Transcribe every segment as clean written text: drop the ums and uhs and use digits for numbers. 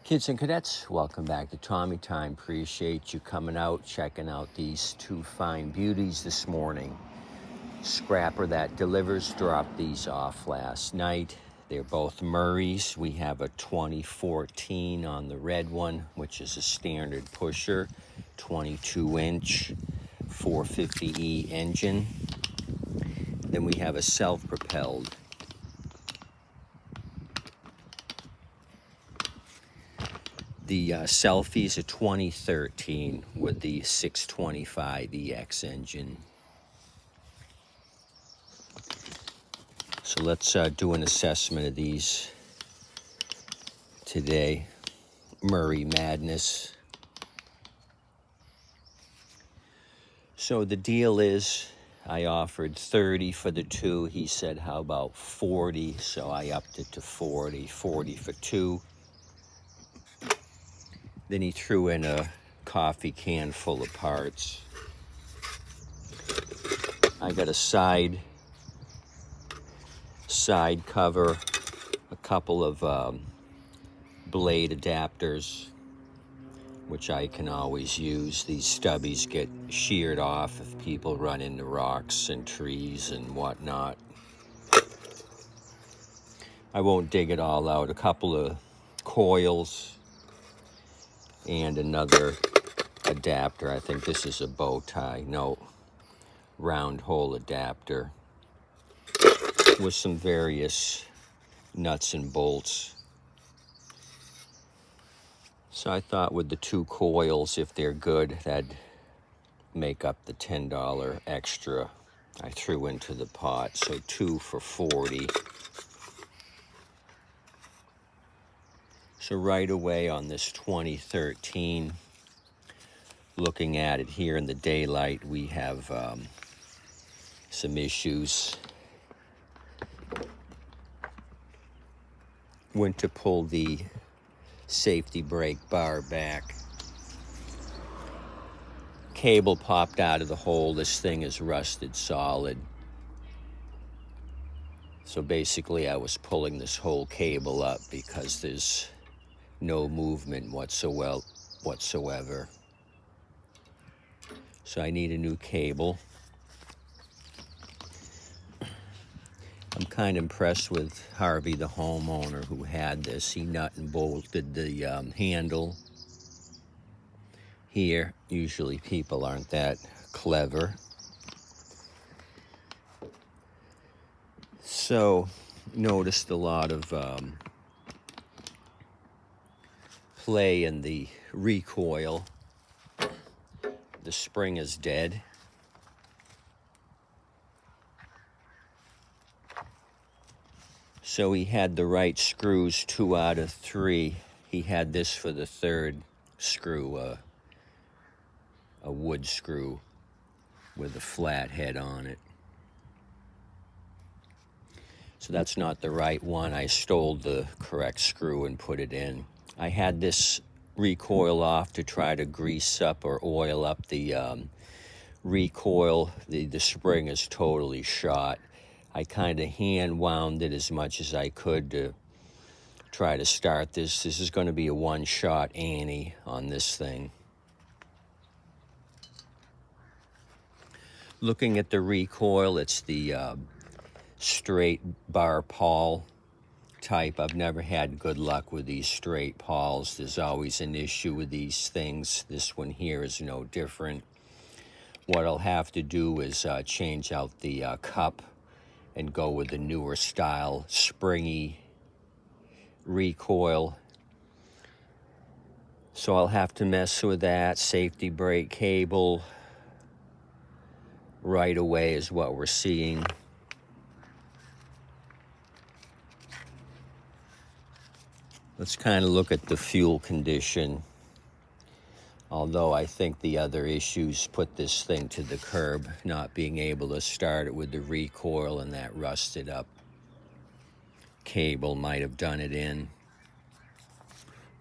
Kids and cadets, welcome back to Tommy Time. Appreciate you coming out, checking out these two fine beauties this morning. Scrapper that delivers dropped these off last night. They're both Murrays. We have a 2014 on the red one, which is a standard pusher, 22-inch 450E engine. Then we have a self-propelled. The Selfie's a 2013 with the 625EX engine. So let's do an assessment of these today. Murray Madness. So the deal is, I offered 30 for the two. He said, how about 40? So I upped it to 40 for two. Then he threw in a coffee can full of parts. I got a side cover, a couple of blade adapters, which I can always use. These stubbies get sheared off if people run into rocks and trees and whatnot. I won't dig it all out. A couple of coils and another adapter. I think this is a bow tie. No, round hole adapter with some various nuts and bolts. So I thought with the two coils, if they're good, that'd make up the $10 extra I threw into the pot. So 2 for 40. So right away on this 2013, looking at it here in the daylight, we have some issues. Went to pull the safety brake bar back. Cable popped out of the hole. This thing is rusted solid. So basically I was pulling this whole cable up because there's no movement whatsoever. So I need a new cable. I'm kind of impressed with Harvey, the homeowner who had this. He nut and bolted the handle here. Usually people aren't that clever. So noticed a lot of play in the recoil. The spring is dead. So he had the right screws 2 out of 3. He had this for the third screw, a wood screw with a flat head on it. So that's not the right one. I stole the correct screw and put it in. I had this recoil off to try to grease up or oil up the recoil. The spring is totally shot. I kind of hand wound it as much as I could to try to start this. This is going to be a one-shot Annie on this thing. Looking at the recoil, it's the straight bar pawl type. I've never had good luck with these straight pawls. There's always an issue with these things. This one here is no different. What I'll have to do is change out the cup and go with the newer style springy recoil. So I'll have to mess with that. Safety brake cable right away is what we're seeing. Let's kind of look at the fuel condition. Although I think the other issues put this thing to the curb, not being able to start it with the recoil and that rusted up cable might have done it in.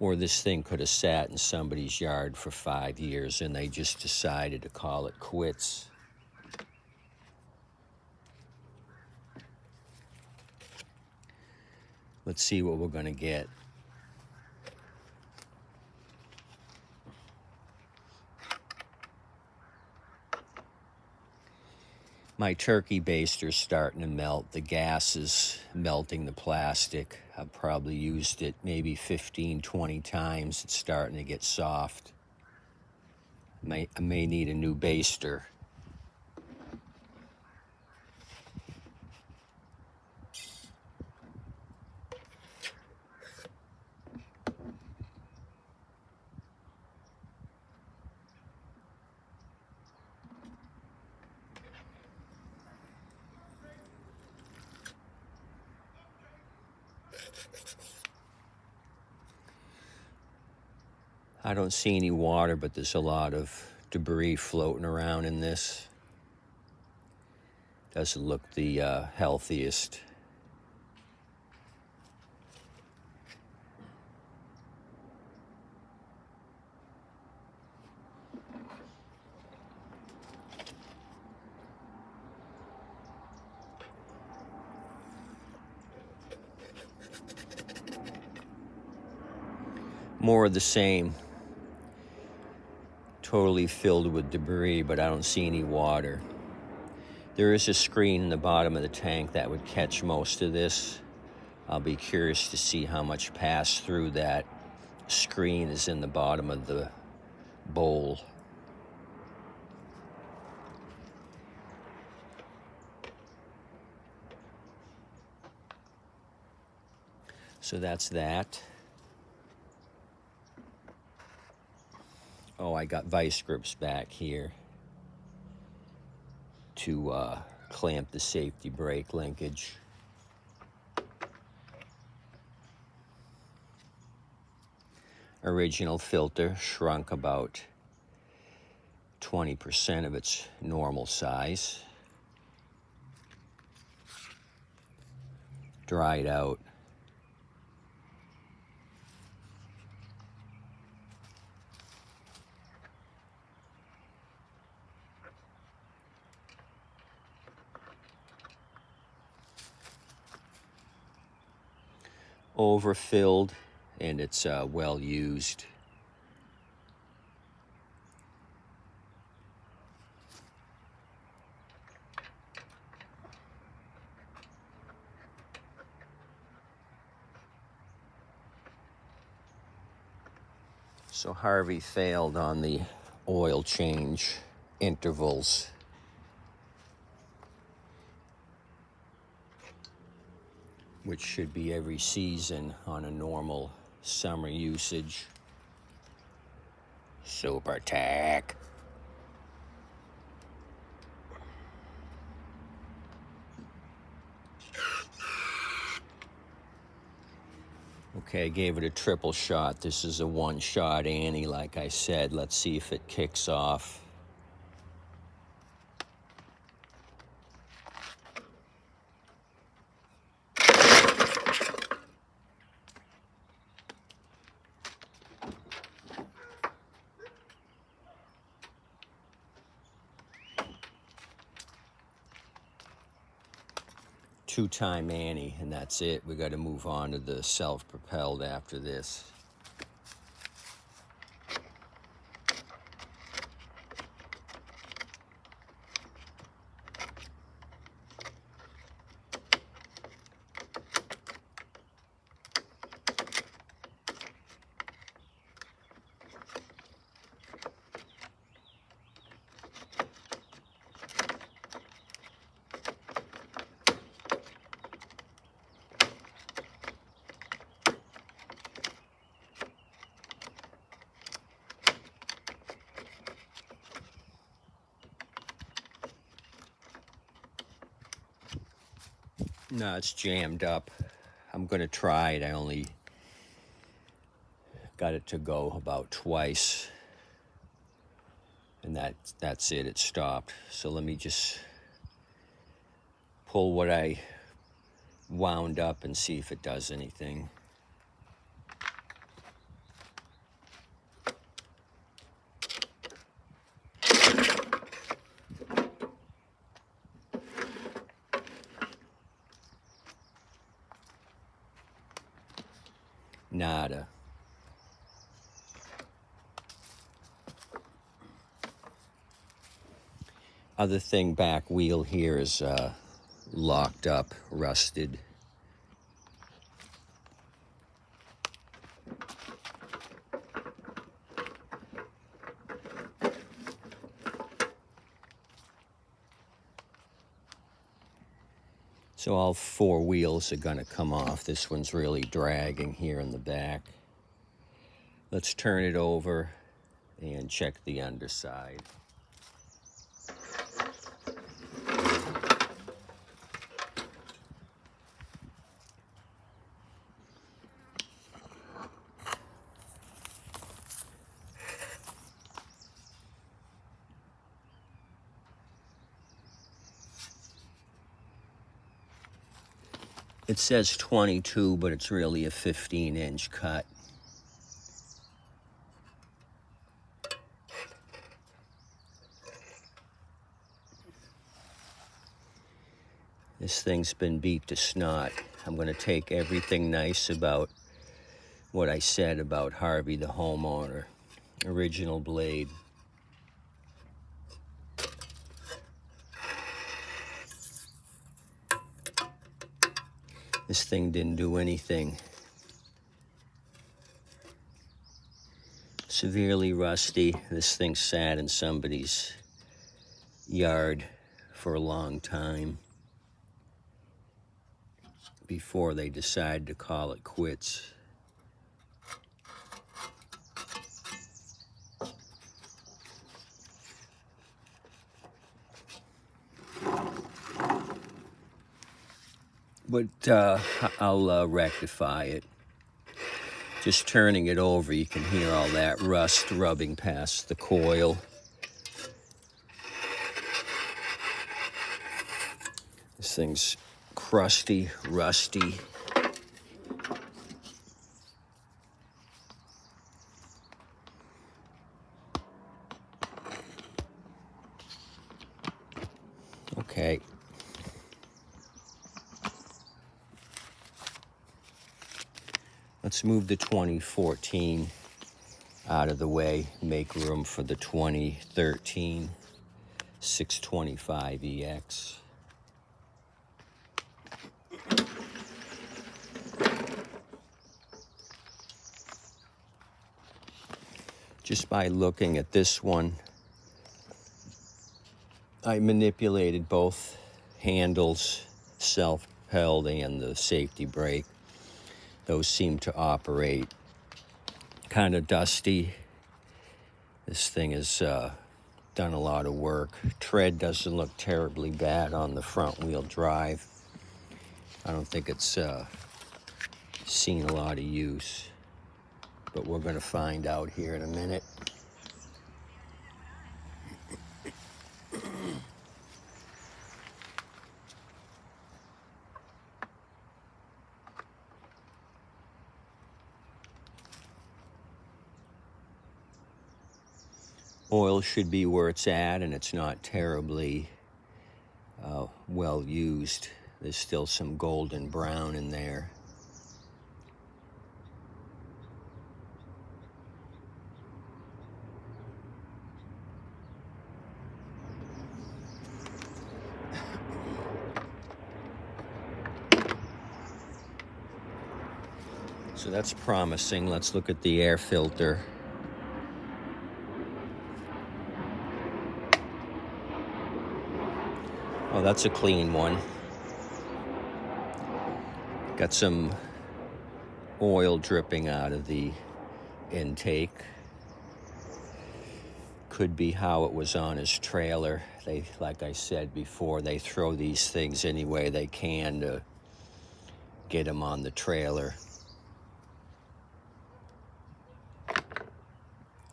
Or this thing could have sat in somebody's yard for 5 years and they just decided to call it quits. Let's see what we're going to get. My turkey baster's starting to melt. The gas is melting the plastic. I've probably used it maybe 15, 20 times. It's starting to get soft. I may need a new baster. I don't see any water, but there's a lot of debris floating around in this. Doesn't look the healthiest. More of the same. Totally filled with debris, but I don't see any water. There is a screen in the bottom of the tank that would catch most of this. I'll be curious to see how much pass through that screen is in the bottom of the bowl. So that's that. Oh, I got vice grips back here to clamp the safety brake linkage. Original filter shrunk about 20% of its normal size. Dried out. Overfilled, and it's well used. So Harvey failed on the oil change intervals. Which should be every season on a normal summer usage. Super tack. Okay, I gave it a triple shot. This is a one-shot Annie, like I said. Let's see if it kicks off. Two-time Annie, and that's it. We got to move on to the self-propelled after this. No, it's jammed up. I'm gonna try it. I only got it to go about twice, and that's it. It stopped. So let me just pull what I wound up and see if it does anything. Nada. Other thing, back wheel here is locked up, rusted. So all four wheels are going to come off. This one's really dragging here in the back. Let's turn it over and check the underside. It says 22, but it's really a 15-inch cut. This thing's been beat to snot. I'm going to take everything nice about what I said about Harvey the homeowner. Original blade. This thing didn't do anything. Severely rusty. This thing sat in somebody's yard for a long time before they decided to call it quits. But I'll rectify it. Just turning it over, you can hear all that rust rubbing past the coil. This thing's crusty, rusty. Okay. Let's move the 2014 out of the way, make room for the 2013 625EX. Just by looking at this one, I manipulated both handles, self-propelled and the safety brake. Those seem to operate. Kind of dusty. This thing has done a lot of work. Tread doesn't look terribly bad on the front wheel drive. I don't think it's seen a lot of use, but we're going to find out here in a minute. Oil should be where it's at, and it's not terribly well used. There's still some golden brown in there. So that's promising. Let's look at the air filter. Oh, that's a clean one. Got some oil dripping out of the intake. Could be how it was on his trailer. They, like I said before, they throw these things any way they can to get him on the trailer.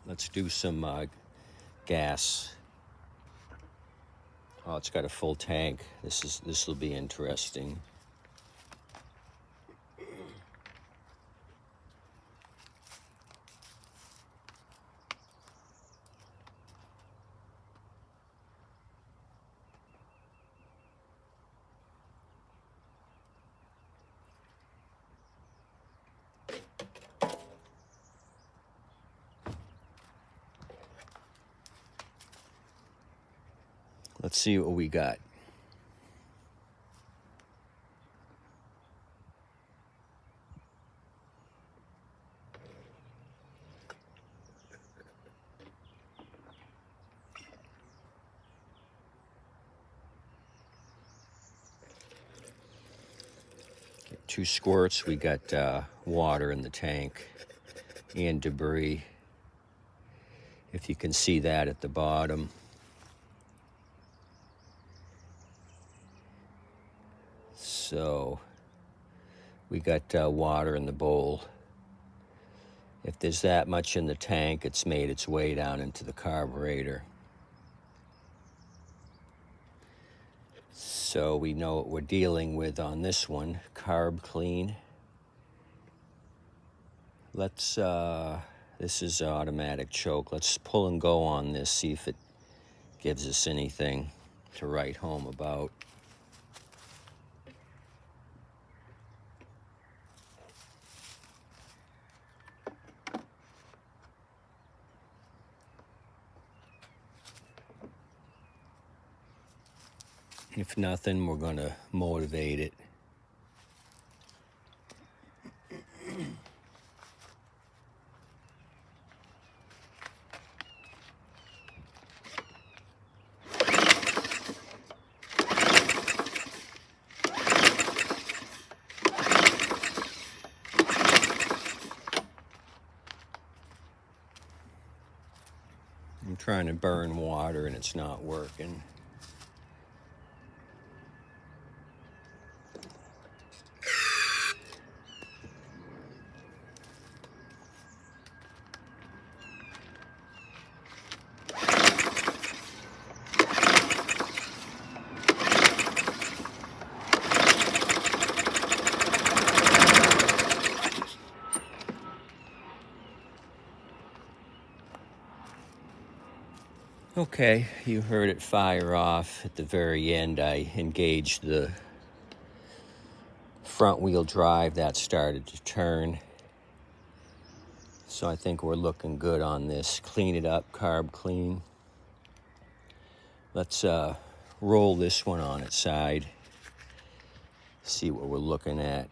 Let's do some gas. Oh, it's got a full tank. This will be interesting. Let's see what we got. Two squirts. We got water in the tank and debris. If you can see that at the bottom. So we got water in the bowl. If there's that much in the tank, it's made its way down into the carburetor. So we know what we're dealing with on this one. Carb clean. Let's, this is automatic choke. Let's pull and go on this, see if it gives us anything to write home about. If nothing, we're going to motivate it. I'm trying to burn water and it's not working. Okay, you heard it fire off. At the very end, I engaged the front wheel drive. That started to turn. So I think we're looking good on this. Clean it up, carb clean. Let's roll this one on its side. See what we're looking at.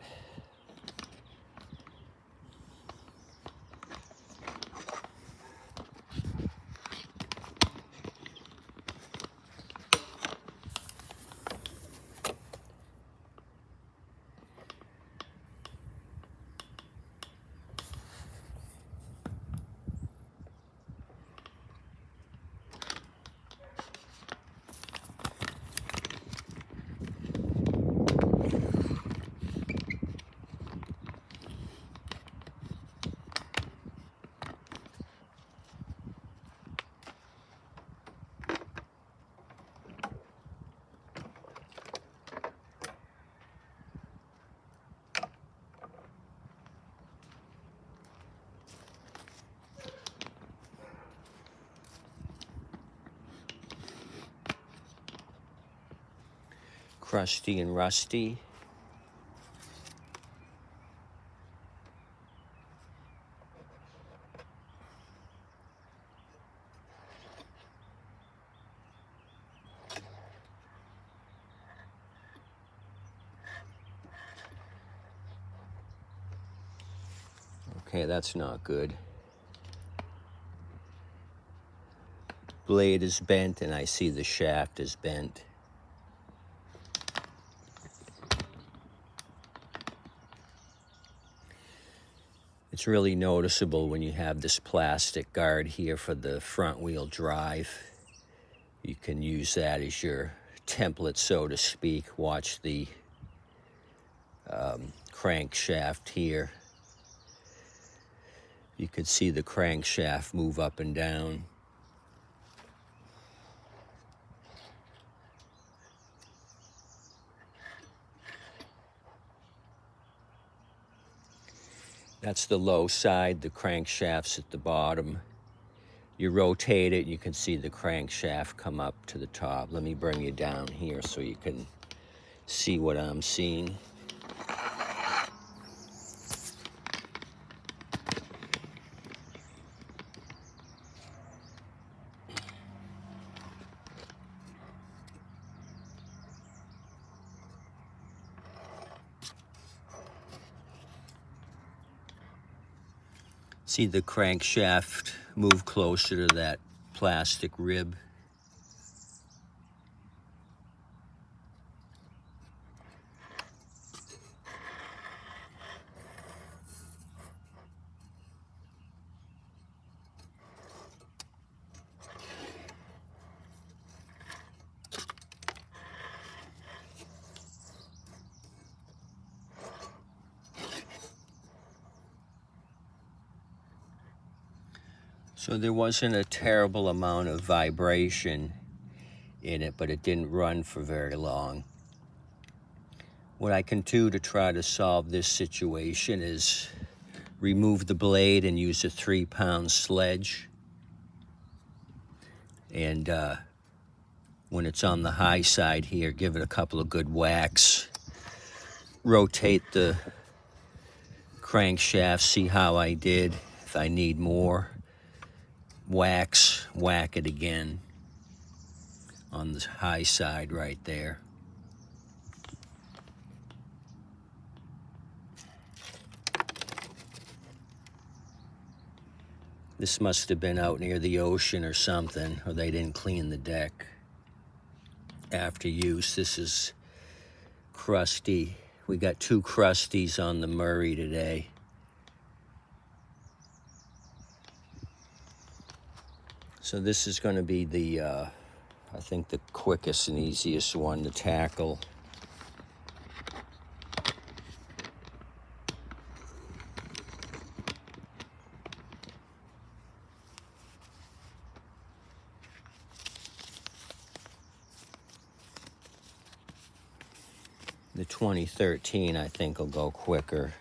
Crusty and rusty. Okay, that's not good. Blade is bent and I see the shaft is bent. It's really noticeable when you have this plastic guard here for the front wheel drive. You can use that as your template, so to speak. Watch the crankshaft here. You could see the crankshaft move up and down. That's the low side, the crankshaft's at the bottom. You rotate it, you can see the crankshaft come up to the top. Let me bring you down here so you can see what I'm seeing. See the crankshaft move closer to that plastic rib. So there wasn't a terrible amount of vibration in it, but it didn't run for very long. What I can do to try to solve this situation is remove the blade and use a 3-pound sledge. And when it's on the high side here, give it a couple of good whacks. Rotate the crankshaft, see how I did. If I need more, whack it again on the high side right there. This must have been out near the ocean or something, or they didn't clean the deck after use. This is crusty. We got 2 crusties on the Murray today. So this is going to be the, I think the quickest and easiest one to tackle. The 2013, I think, will go quicker.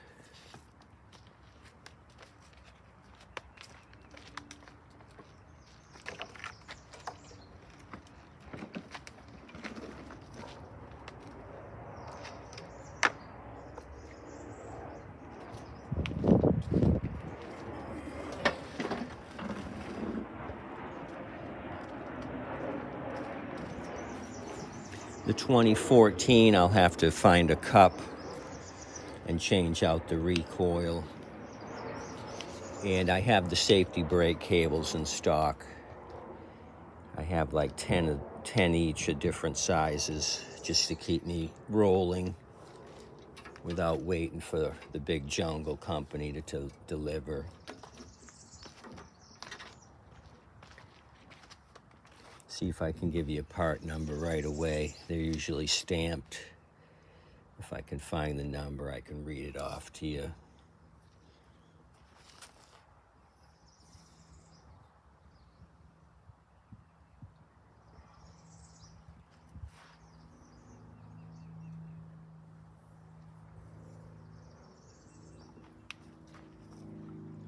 The 2014, I'll have to find a cup and change out the recoil. And I have the safety brake cables in stock. I have like 10 each of different sizes, just to keep me rolling without waiting for the big jungle company to deliver. See if I can give you a part number right away. They're usually stamped. If I can find the number, I can read it off to you.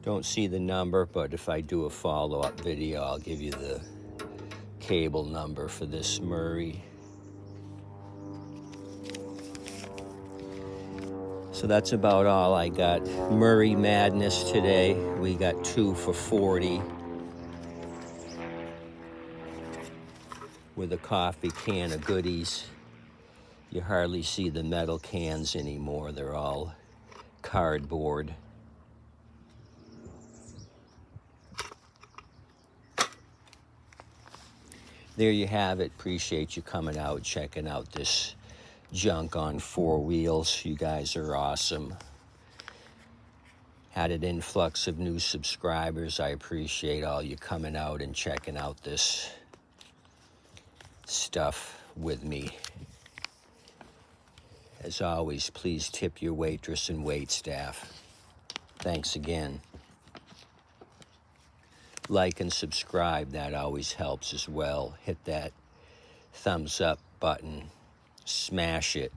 Don't see the number, but if I do a follow-up video, I'll give you the cable number for this Murray. So that's about all I got. Murray Madness today. We got 2 for $40 with a coffee can of goodies. You hardly see the metal cans anymore. They're all cardboard. There you have it. Appreciate you coming out, checking out this junk on 4 wheels. You guys are awesome. Had an influx of new subscribers. I appreciate all you coming out and checking out this stuff with me. As always, please tip your waitress and wait staff. Thanks again. Like and subscribe, that always helps as well. Hit that thumbs up button, smash it.